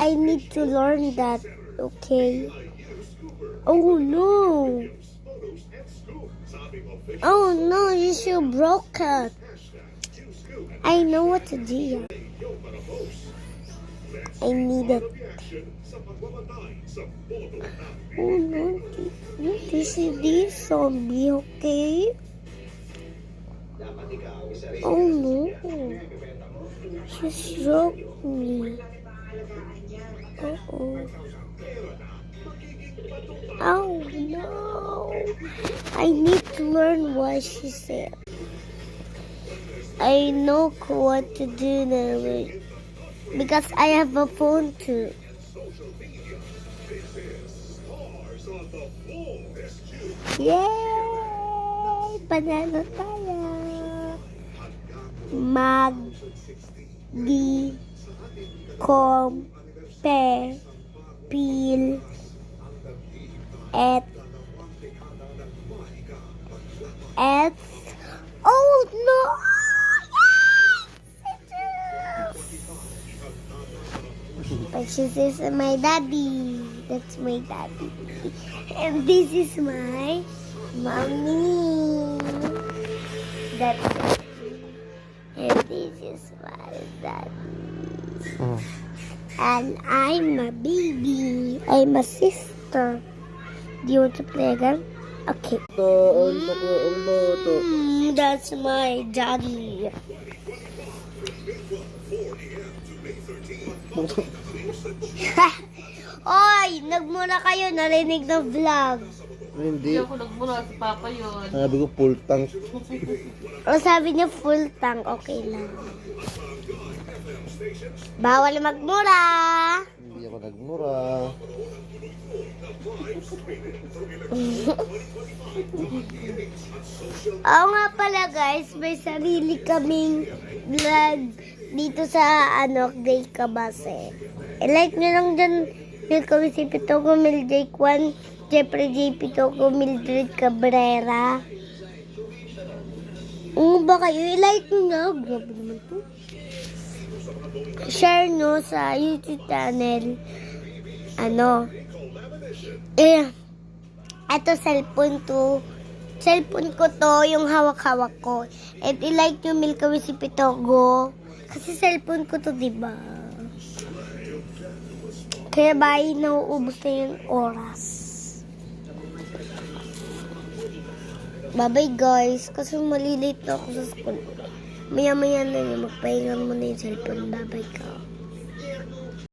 I need to learn that, okay? Oh no! Oh no, you should broke it. I know what to do. I need it. Oh no, this is this zombie, okay? Oh no, she struck me. Uh-oh. Oh no, I need to learn what she said. I know what to do now because I have a phone too. Yay! Panalo tayo. Pil et oh no! But she says my daddy. That's my daddy. And this is my mommy. That's it. And this is my daddy. And I'm a baby. I'm a sister. Do you want to play again? Okay. That's my daddy. Oy, nagmula kayo, narinig ng vlog. Hindi. Hindi ako nagmula sa papa yun. Sabi ko full tank. O sabi niya full tank, okay lang. Bawal magmura. Hindi ako nagmura. Oo nga pala guys, may sarili kaming vlog dito sa Grey Cabase. I-like nyo lang dyan, Milko si Pitogo, Mildred Kwan, Jeffrey J. Pitogo, Mildred Cabrera. Ba kayo? I-like nyo na. Grabe naman to. Share nyo sa YouTube channel. Ito cellphone to. Cellphone ko to, yung hawak-hawak ko. At i-like nyo Milka si Pitogo. Kasi cellphone ko to, diba? Kaya bye, nauubos na yung oras. Bye-bye guys. Kasi malilate na ako sa school. Maya-maya na yun. Magpahinga mo na yung cellphone. Bye-bye ka.